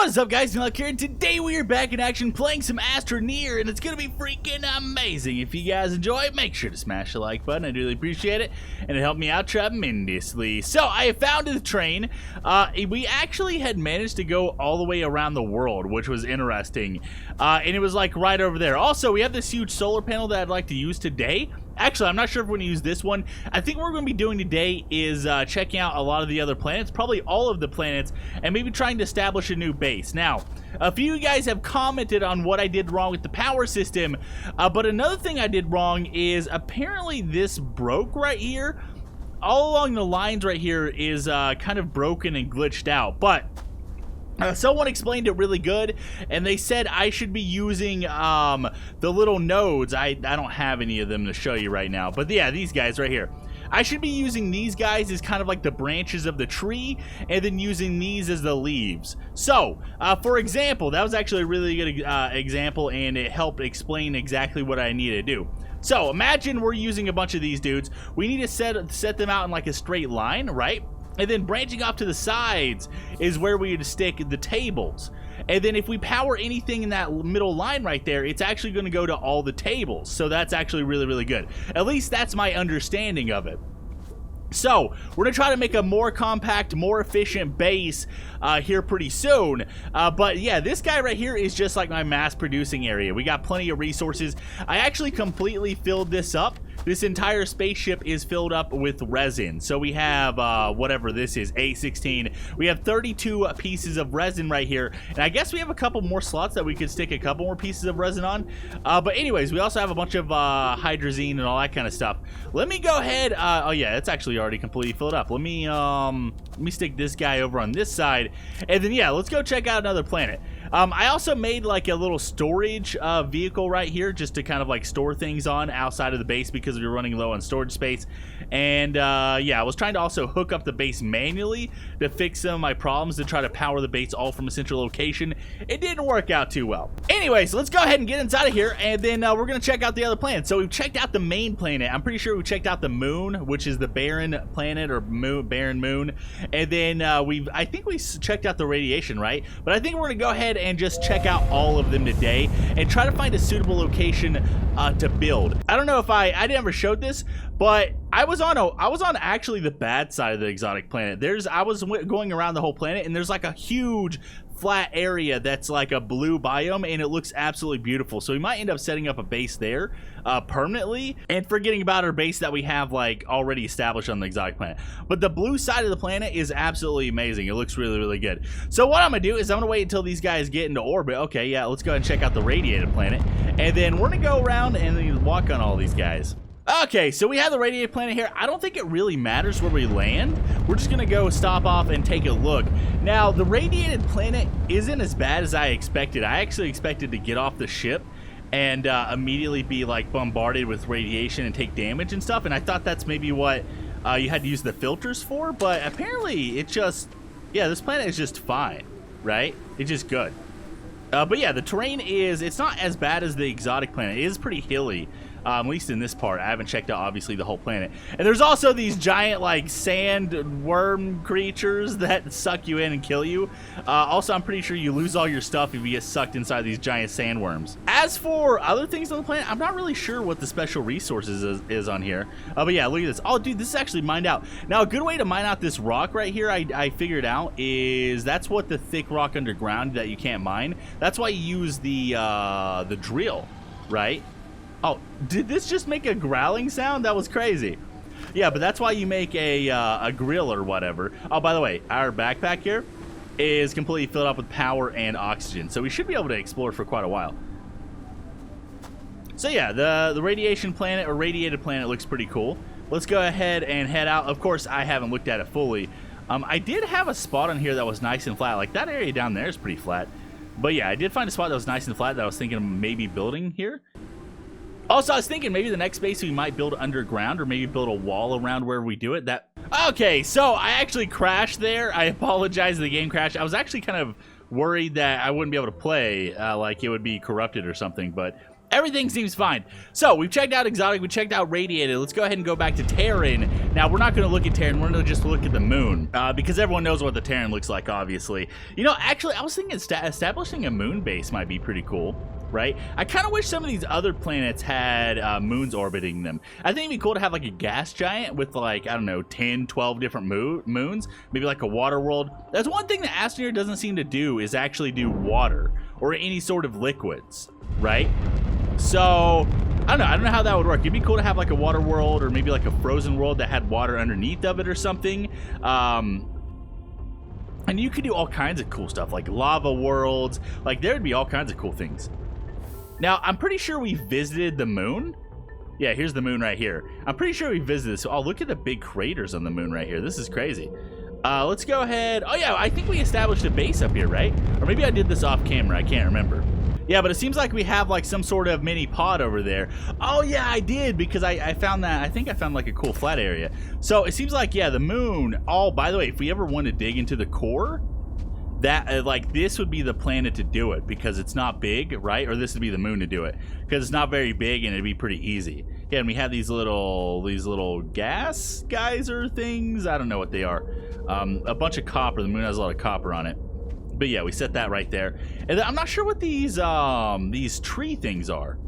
What is up, guys? MeatyLock here, and today we are back in action playing some Astroneer, and it's gonna be freaking amazing. If you guys enjoy it, make sure to smash the like button. I really appreciate it, and it helped me out tremendously. So I have found the train. We actually had managed to go all the way around the world, which was interesting, and it was like right over there. Also, we have this huge solar panel that I'd like to use today. Actually, I'm not sure if we're going to use this one. I think what we're going to be doing today is checking out a lot of the other planets, probably all of the planets, and maybe trying to establish a new base. Now, a few of you guys have commented on what I did wrong with the power system, but another thing I did wrong is apparently this broke right here. All along the lines right here is kind of broken and glitched out, but someone explained it really good, and they said I should be using the little nodes. I don't have any of them to show you right now, but yeah, these guys right here. I should be using these guys as kind of like the branches of the tree, and then using these as the leaves. So, for example, that was actually a really good example, and it helped explain exactly what I need to do. So, imagine we're using a bunch of these dudes. We need to set them out in like a straight line, right? And then branching off to the sides is where we would stick the tables. And then if we power anything in that middle line right there, it's actually going to go to all the tables. So that's actually really, really good. At least that's my understanding of it. So, we're going to try to make a more compact, more efficient base here pretty soon. But yeah, this guy right here is just like my mass producing area. We got plenty of resources. I actually completely filled this up. This entire spaceship is filled up with resin. So we have, whatever this is, A16. We have 32 pieces of resin right here. And I guess we have a couple more slots that we could stick a couple more pieces of resin on. But anyways, we also have a bunch of hydrazine and all that kind of stuff. Let me go ahead. Oh yeah, it's actually already completely filled up. Let me stick this guy over on this side. And then, yeah, let's go check out another planet. I also made like a little storage vehicle right here just to kind of like store things on outside of the base because we were running low on storage space. And yeah, I was trying to also hook up the base manually to fix some of my problems to try to power the base all from a central location. It didn't work out too well. Anyways, let's go ahead and get inside of here, and then we're going to check out the other planets. So we've checked out the main planet. I'm pretty sure we checked out the moon, which is the barren planet or barren moon. And then I think we checked out the radiation, right? But I think we're going to go ahead and just check out all of them today and try to find a suitable location to build. I don't know if I never showed this, but I was on actually the bad side of the exotic planet. I was going around the whole planet, and there's like a huge flat area that's like a blue biome, and it looks absolutely beautiful. So we might end up setting up a base there permanently and forgetting about our base that we have like already established on the exotic planet. But the blue side of the planet is absolutely amazing. It looks really, really good. So what I'm gonna do is I'm gonna wait until these guys get into orbit. Okay, yeah, let's go ahead and check out the Radiated Planet, and then we're gonna go around and then walk on all these guys. Okay, so we have the Radiated Planet here. I don't think it really matters where we land. We're just gonna go stop off and take a look. Now, the Radiated Planet isn't as bad as I expected. I actually expected to get off the ship and immediately be like bombarded with radiation and take damage and stuff, and I thought that's maybe what you had to use the filters for, but apparently it just, yeah, this planet is just fine, right? It's just good. But yeah, the terrain it's not as bad as the exotic planet. It is pretty hilly. At least in this part. I haven't checked out, obviously, the whole planet. And there's also these giant, like, sand worm creatures that suck you in and kill you. Also, I'm pretty sure you lose all your stuff if you get sucked inside these giant sandworms. As for other things on the planet, I'm not really sure what the special resources is on here. But yeah, look at this. Oh, dude, this is actually mined out. Now, a good way to mine out this rock right here, I figured out, is that's what the thick rock underground that you can't mine. That's why you use the drill, right? Oh, did this just make a growling sound? That was crazy. Yeah, but that's why you make a grill or whatever. Oh, by the way, our backpack here is completely filled up with power and oxygen, so we should be able to explore for quite a while. So yeah, the radiation planet or radiated planet looks pretty cool. Let's go ahead and head out. Of course, I haven't looked at it fully. I did have a spot on here that was nice and flat. Like that area down there is pretty flat. But yeah, I did find a spot that was nice and flat that I was thinking of maybe building here. Also, I was thinking maybe the next base we might build underground, or maybe build a wall around where we do it. Okay, so I actually crashed there. I apologize, the game crashed. I was actually kind of worried that I wouldn't be able to play, like it would be corrupted or something, but Everything seems fine. So we've checked out exotic, we checked out radiated. Let's go ahead and go back to Terran. Now we're not going to look at Terran, we're going to just look at the moon, because everyone knows what the Terran looks like, obviously. You know, actually, I was thinking establishing a moon base might be pretty cool, right? I kind of wish some of these other planets had moons orbiting them. I think it'd be cool to have like a gas giant with like, I don't know, 10, 12 different moons, maybe like a water world. That's one thing that Astroneer doesn't seem to do, is actually do water or any sort of liquids, right? So I don't know how that would work. It'd be cool to have like a water world, or maybe like a frozen world that had water underneath of it or something. And you could do all kinds of cool stuff, like lava worlds. Like there would be all kinds of cool things. Now I'm pretty sure we visited the moon. Yeah, here's the moon right here. I'm pretty sure we visited. So, oh, look at the big craters on the moon right here. This is crazy. Let's go ahead. Oh yeah, I think we established a base up here, right? Or maybe I did this off camera. I can't remember. Yeah, but it seems like we have like some sort of mini pod over there. Oh yeah, I did, because I found that. I think I found like a cool flat area. So it seems like, yeah, the moon. Oh, by the way, if we ever want to dig into the core, that like this would be the planet to do it, because it's not big, right? Or this would be the moon to do it, because it's not very big and it'd be pretty easy. Yeah, and we have these little gas geyser things. I don't know what they are. A bunch of copper. The moon has a lot of copper on it. But yeah, we set that right there. And I'm not sure what these tree things are.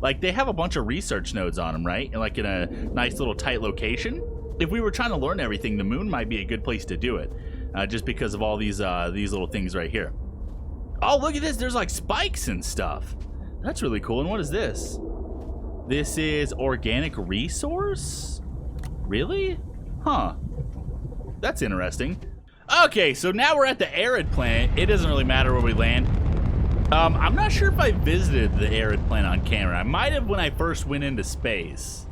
Like they have a bunch of research nodes on them, right? And like in a nice little tight location. If we were trying to learn everything, the moon might be a good place to do it, just because of all these little things right here. Oh, look at this! There's like spikes and stuff. That's really cool. And what is this? This is organic resource? Really? Huh. That's interesting. Okay, so now we're at the Arid Planet. It doesn't really matter where we land. I'm not sure if I visited the Arid Planet on camera. I might have when I first went into space.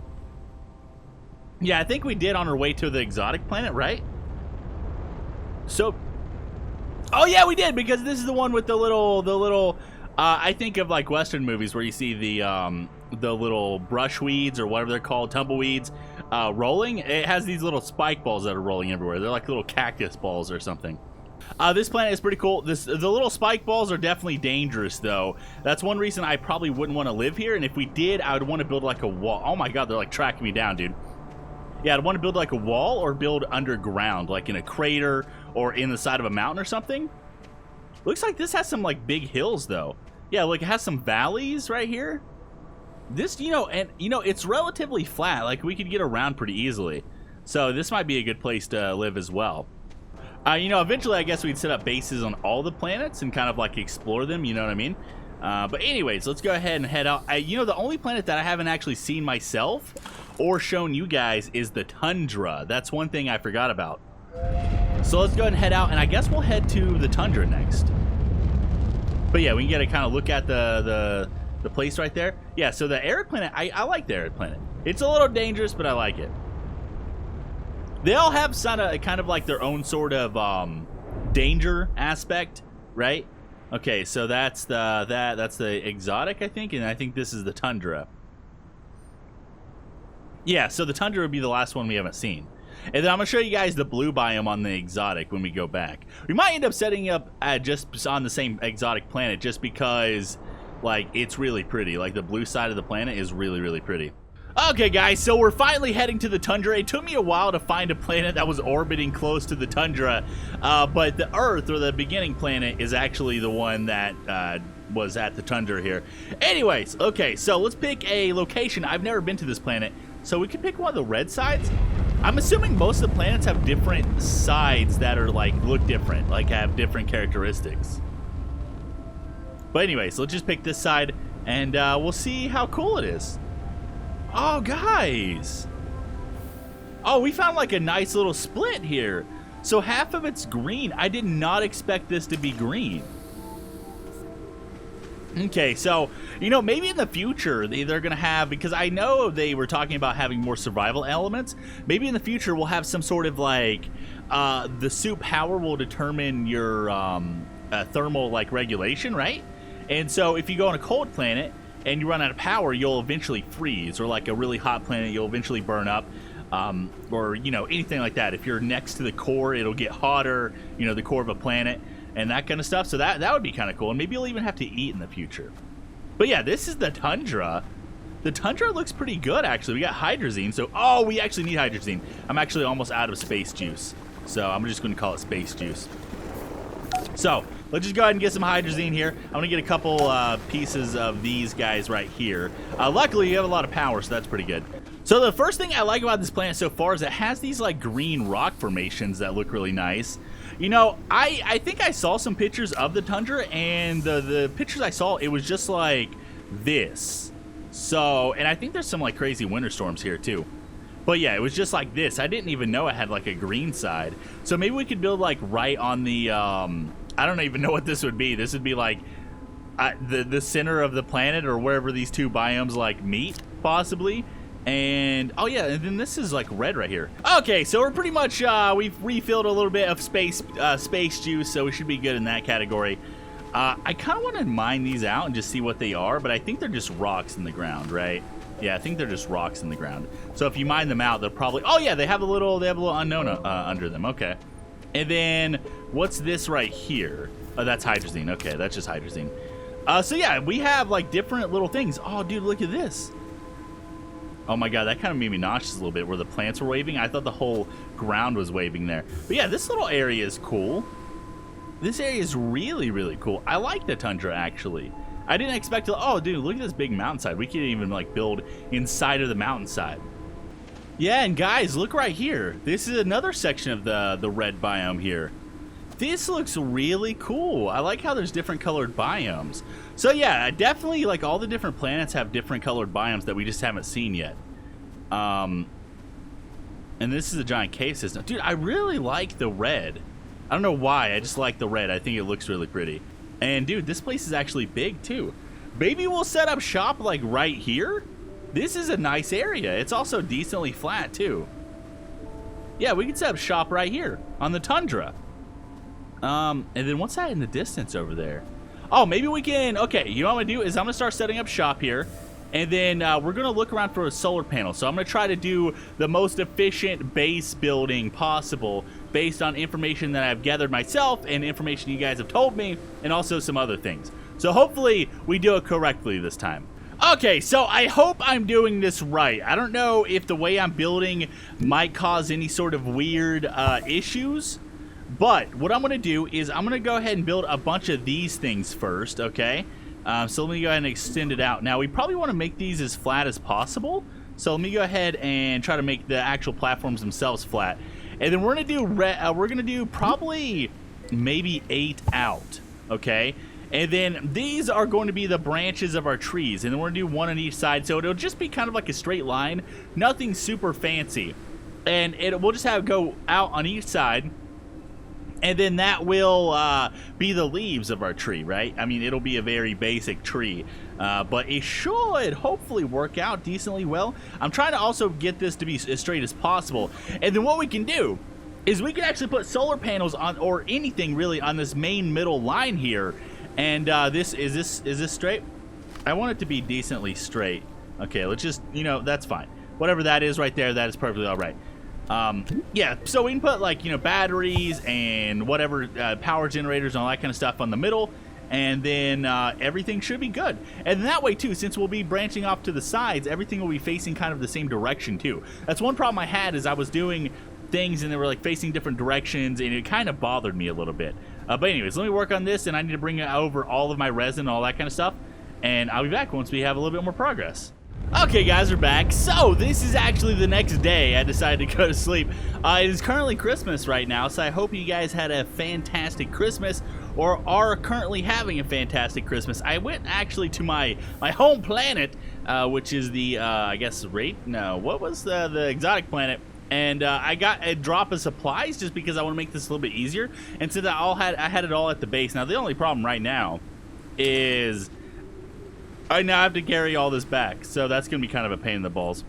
Yeah, I think we did on our way to the exotic planet, right? So, oh yeah, we did, because this is the one with the little. I think of like Western movies where you see the little brush weeds or whatever they're called, tumbleweeds. Rolling. It has these little spike balls that are rolling everywhere. They're like little cactus balls or something. This planet is pretty cool. The little spike balls are definitely dangerous, though. That's one reason I probably wouldn't want to live here. And if we did, I would want to build like a wall. Oh my god, they're like tracking me down, dude. Yeah, I'd want to build like a wall or build underground, like in a crater or in the side of a mountain or something. Looks like this has some like big hills, though. Yeah, like it has some valleys right here. This, it's relatively flat. Like we could get around pretty easily. So this might be a good place to live as well. Eventually I guess we'd set up bases on all the planets and kind of like explore them, you know what I mean? But anyways, let's go ahead and head out. The only planet that I haven't actually seen myself or shown you guys is the tundra. That's one thing I forgot about. So let's go ahead and head out, and I guess we'll head to the tundra next. But yeah, we can get a kind of look at the place right there. Yeah, so the Arid Planet, I like the Arid Planet. It's a little dangerous, but I like it. They all have kind of like their own sort of danger aspect, right? Okay, so that's the exotic, I think, and I think this is the tundra. Yeah, so the tundra would be the last one we haven't seen. And then I'm going to show you guys the blue biome on the exotic when we go back. We might end up setting up just on the same exotic planet just because, like, it's really pretty. Like, the blue side of the planet is really, really pretty. Okay, guys, so we're finally heading to the tundra. It took me a while to find a planet that was orbiting close to the tundra, but the Earth, or the beginning planet, is actually the one that was at the tundra here. Anyways, okay, so let's pick a location. I've never been to this planet, so we could pick one of the red sides. I'm assuming most of the planets have different sides that are, like, look different, like have different characteristics. But anyways, let's just pick this side, and we'll see how cool it is. Oh, guys. Oh, we found like a nice little split here. So half of it's green. I did not expect this to be green. Okay, so, maybe in the future they're going to have, because I know they were talking about having more survival elements. Maybe in the future we'll have some sort of like, the soup power will determine your thermal like regulation, right? And so if you go on a cold planet and you run out of power, you'll eventually freeze, or like a really hot planet, you'll eventually burn up, or, anything like that. If you're next to the core, it'll get hotter, the core of a planet, and that kind of stuff. So that would be kind of cool, and maybe you'll even have to eat in the future. But yeah, this is the tundra. The tundra looks pretty good, actually. We got hydrazine, so... Oh, we actually need hydrazine. I'm actually almost out of space juice. So I'm just going to call it space juice. So let's just go ahead and get some hydrazine here. I'm going to get a couple pieces of these guys right here. Luckily, you have a lot of power, so that's pretty good. So the first thing I like about this planet so far is it has these like green rock formations that look really nice. You know, I think I saw some pictures of the tundra, and the pictures I saw, it was just like this. So, and I think there's some like crazy winter storms here too. But yeah, it was just like this. I didn't even know it had like a green side. So maybe we could build like right on the, I don't even know what this would be. This would be like the center of the planet, or wherever these two biomes like meet, possibly. And, oh yeah, and then this is like red right here. Okay, so we're pretty much, we've refilled a little bit of space juice, so we should be good in that category. I kind of want to mine these out and just see what they are, but I think they're just rocks in the ground, right? Yeah, I think they're just rocks in the ground. So if you mine them out, they'll probably... Oh yeah, they have a little unknown under them. Okay. And then what's this right here? Oh, that's hydrazine. Okay, that's just hydrazine. So yeah, we have like different little things. Oh, dude, look at this. Oh my god, that kind of made me nauseous a little bit where the plants were waving. I thought the whole ground was waving there. But yeah, this little area is cool. This area is really, really cool. I like the tundra, actually. I didn't expect to... Oh, dude, look at this big mountainside. We can't even, like, build inside of the mountainside. Yeah, and guys, look right here. This is another section of the red biome here. This looks really cool. I like how there's different colored biomes. So, yeah, definitely, like, all the different planets have different colored biomes that we just haven't seen yet. And this is a giant cave system. Dude, I really like the red. I don't know why, I just like the red. I think it looks really pretty. And dude, this place is actually big too. Maybe we'll set up shop like right here. This is a nice area. It's also decently flat too. Yeah, we can set up shop right here on the tundra. And then what's that in the distance over there? Oh, maybe we can... Okay, you know what I'm gonna do is I'm gonna start setting up shop here. And then we're going to look around for a solar panel. So I'm going to try to do the most efficient base building possible based on information that I've gathered myself and information you guys have told me, and also some other things. So hopefully we do it correctly this time. Okay, so I hope I'm doing this right. I don't know if the way I'm building might cause any sort of weird issues. But what I'm going to do is I'm going to go ahead and build a bunch of these things first, okay? So let me go ahead and extend it out. Now, we probably want to make these as flat as possible. So let me go ahead and try to make the actual platforms themselves flat. And then we're gonna do probably maybe 8 out, okay? And then these are going to be the branches of our trees, and then we're gonna do 1 on each side. So it'll just be kind of like a straight line, nothing super fancy. And we'll just have it go out on each side. And then that will be the leaves of our tree, right? I mean, it'll be a very basic tree. But it should hopefully work out decently well. I'm trying to also get this to be as straight as possible. And then what we can do is we can actually put solar panels on, or anything really, on this main middle line here. And is this straight? I want it to be decently straight. Okay, let's just, you know, that's fine. Whatever that is right there, that is perfectly all right. Yeah, so we can put, like, you know, batteries and whatever, power generators and all that kind of stuff on the middle, and then everything should be good. And that way too, since we'll be branching off to the sides, everything will be facing kind of the same direction too. That's one problem I had, is I was doing things and they were like facing different directions, and it kind of bothered me a little bit. But anyways, let me work on this, and I need to bring over all of my resin and all that kind of stuff, and I'll be back once we have a little bit more progress. Okay guys, we're back. So this is actually the next day I decided to go to sleep. It is currently Christmas right now, so I hope you guys had a fantastic Christmas, or are currently having a fantastic Christmas. I went actually to my home planet, which is the I guess what was the exotic planet, and I got a drop of supplies just because I want to make this a little bit easier. And since I had it all at the base. Now the only problem right now is I now have to carry all this back, so that's gonna be kind of a pain in the balls.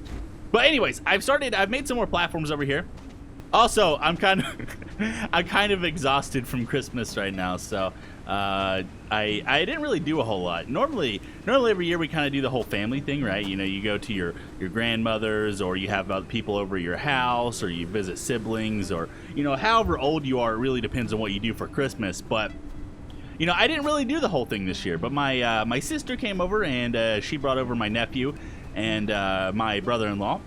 But anyways, I've made some more platforms over here. Also, I'm kind of exhausted from Christmas right now, so I didn't really do a whole lot. Normally every year we kind of do the whole family thing, right? You know, you go to your grandmother's, or you have other people over your house, or you visit siblings, or, you know, however old you are, it really depends on what you do for Christmas. But You know, I didn't really do the whole thing this year, but my sister came over, and she brought over my nephew and my brother-in-law,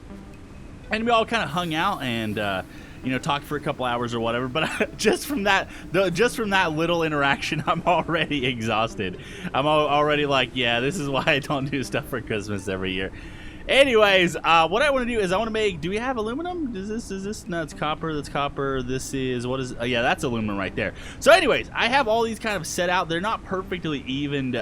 and we all kind of hung out and you know, talked for a couple hours or whatever. But just from that little interaction, I'm already exhausted. I'm already like, yeah, this is why I don't do stuff for Christmas every year. Anyways, what I want to do is I want to make, do we have aluminum? Is this, no, it's copper, that's copper. This is, what is, yeah, that's aluminum right there. So anyways, I have all these kind of set out. They're not perfectly evened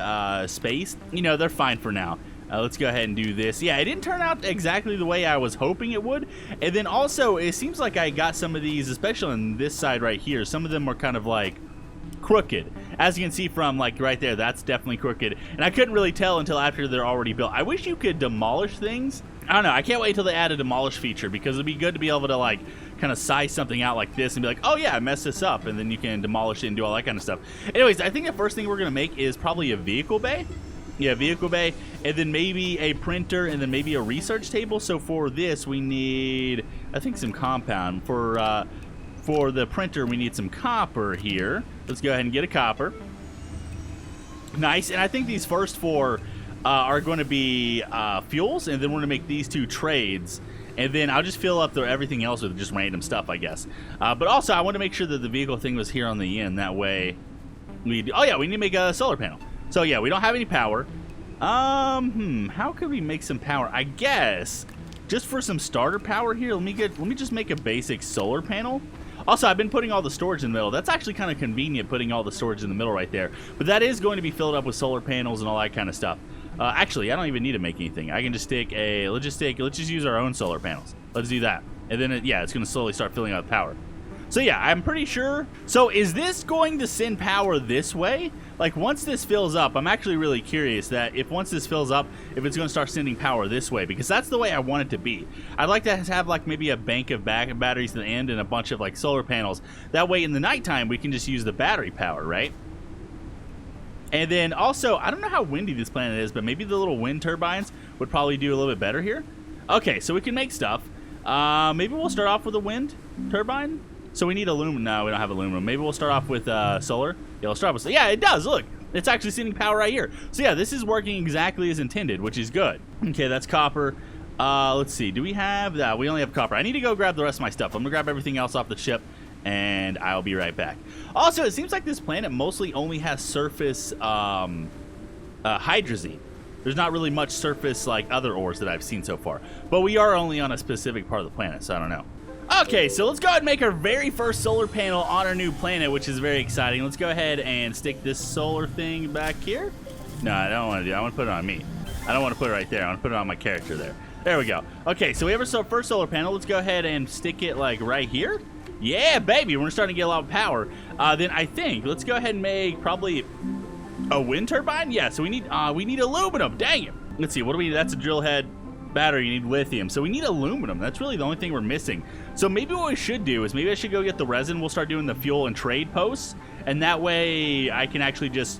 spaced. You know, they're fine for now. Let's go ahead and do this. Yeah, it didn't turn out exactly the way I was hoping it would. And then also, it seems like I got some of these, especially on this side right here, some of them were kind of like crooked. As you can see from like right there, that's definitely crooked. And I couldn't really tell until after they're already built. I wish you could demolish things. I don't know. I can't wait till they add a demolish feature, because it'd be good to be able to like kind of size something out like this and be like, oh yeah, I messed this up. And then you can demolish it and do all that kind of stuff. Anyways, I think the first thing we're going to make is probably a vehicle bay. Yeah, vehicle bay, and then maybe a printer, and then maybe a research table. So for this, we need, I think, some compound. For the printer, we need some copper here. Let's go ahead and get a copper. Nice, and I think these first four are going to be fuels, and then we're going to make these two trades. And then I'll just fill up everything else with just random stuff, I guess. But also, I want to make sure that the vehicle thing was here on the end. That way, oh yeah, we need to make a solar panel. So yeah, we don't have any power. How could we make some power? I guess just for some starter power here, let me just make a basic solar panel. Also, I've been putting all the storage in the middle. That's actually kind of convenient, putting all the storage in the middle right there. But that is going to be filled up with solar panels and all that kind of stuff. Actually, I don't even need to make anything. I can just stick a, let's just use our own solar panels. Let's do that. And then yeah, it's going to slowly start filling out with power. So yeah, I'm pretty sure. So is this going to send power this way? Like once this fills up, I'm actually really curious that if once this fills up, if it's going to start sending power this way, because that's the way I want it to be. I'd like to have like maybe a bank of batteries at the end and a bunch of like solar panels. That way in the nighttime, we can just use the battery power, right? And then also, I don't know how windy this planet is, but maybe the little wind turbines would probably do a little bit better here. Okay, so we can make stuff. Maybe we'll start off with a wind turbine. So we need aluminum. No, we don't have aluminum. Maybe we'll start off with solar. Yeah, we'll start with. Yeah, it does. Look, it's actually sending power right here. So yeah, this is working exactly as intended, which is good. Okay, that's copper. Let's see. Do we have that? We only have copper. I need to go grab the rest of my stuff. I'm gonna grab everything else off the ship, and I'll be right back. Also, it seems like this planet mostly only has surface hydrazine. There's not really much surface like other ores that I've seen so far. But we are only on a specific part of the planet, so I don't know. Okay, so let's go ahead and make our very first solar panel on our new planet, which is very exciting. Let's go ahead and stick this solar thing back here. No, I don't want to do that. I want to put it on me. I don't want to put it right there. I want to put it on my character there. There we go. Okay, so we have our first solar panel. Let's go ahead and stick it like right here. Yeah, baby, we're starting to get a lot of power. Then I think let's go ahead and make probably a wind turbine. Yeah, so we need aluminum. Dang it. Let's see. What do we need? That's a drill head. Battery, you need lithium, so we need aluminum. That's really the only thing we're missing. So maybe what we should do is maybe I should go get the resin. We'll start doing the fuel and trade posts, and that way I can actually just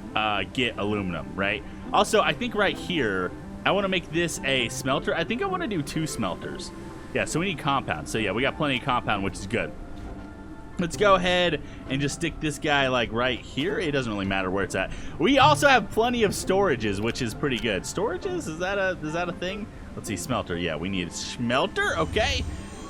get aluminum, right? Also, I think right here I want to make this a smelter. I think I want to do 2 smelters. Yeah, so we need compound. So yeah, we got plenty of compound, which is good. Let's go ahead and just stick this guy like right here. It doesn't really matter where it's at. We also have plenty of storages, which is pretty good. Storages? Is that a thing? Let's see, smelter. Yeah, we need a smelter. Okay.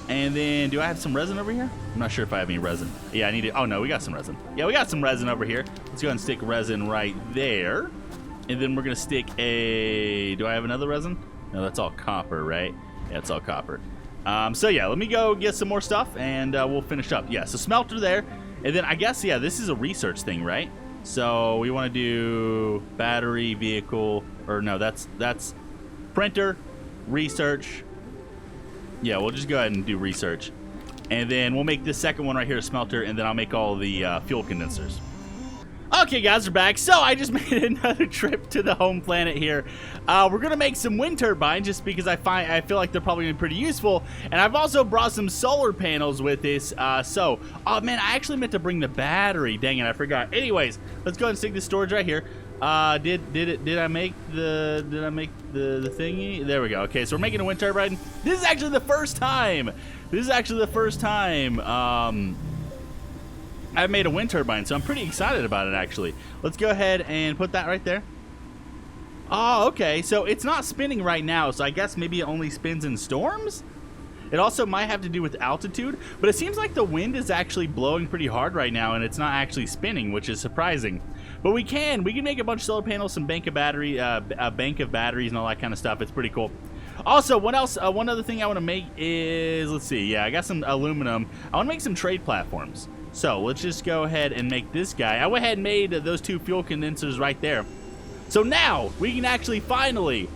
And then, do I have some resin over here? I'm not sure if I have any resin. Yeah, I need it. Oh, no, we got some resin. Yeah, we got some resin over here. Let's go ahead and stick resin right there. And then we're going to stick a... Do I have another resin? No, that's all copper, right? Yeah, it's all copper. So, yeah, let me go get some more stuff, and we'll finish up. Yeah, so smelter there. And then I guess, yeah, this is a research thing, right? So we want to do battery, vehicle, or no, that's printer, research. Yeah, we'll just go ahead and do research. And then we'll make this second one right here a smelter, and then I'll make all the fuel condensers. Okay, guys, we're back. So I just made another trip to the home planet here. We're gonna make some wind turbines just because I feel like they're probably gonna be pretty useful. And I've also brought some solar panels with this. Oh man, I actually meant to bring the battery. Dang it, I forgot. Anyways, let's go ahead and stick this storage right here. Did I make the thingy? There we go. Okay, so we're making a wind turbine. This is actually the first time. I made a wind turbine, so I'm pretty excited about it, actually. Let's go ahead and put that right there. Oh, okay, so it's not spinning right now, so I guess maybe it only spins in storms? It also might have to do with altitude, but it seems like the wind is actually blowing pretty hard right now, and it's not actually spinning, which is surprising. But we can make a bunch of solar panels, some bank of batteries, and all that kind of stuff. It's pretty cool. Also, what else? One other thing I want to make is, let's see, yeah, I got some aluminum. I want to make some trade platforms. So let's just go ahead and make this guy. I went ahead and made those 2 fuel condensers right there. So now we can actually finally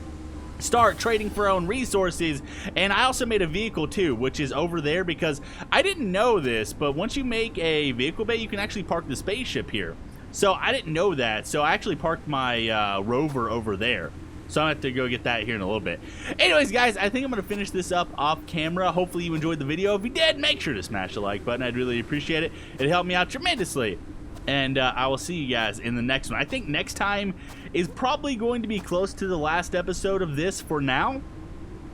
start trading for our own resources. And I also made a vehicle too, which is over there, because I didn't know this, but once you make a vehicle bay, you can actually park the spaceship here. So I didn't know that, so I actually parked my rover over there. So I'm going to have to go get that here in a little bit. Anyways, guys, I think I'm going to finish this up off camera. Hopefully you enjoyed the video. If you did, make sure to smash the like button. I'd really appreciate it. It helped me out tremendously. And I will see you guys in the next one. I think next time is probably going to be close to the last episode of this for now.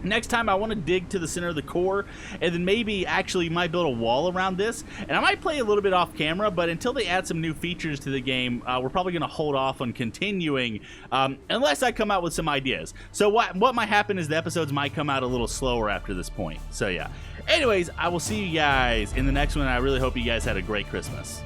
Next time I want to dig to the center of the core, and then maybe actually might build a wall around this. And I might play a little bit off camera, but until they add some new features to the game, we're probably going to hold off on continuing unless I come out with some ideas. So what might happen is the episodes might come out a little slower after this point. So yeah. Anyways, I will see you guys in the next one. I really hope you guys had a great Christmas.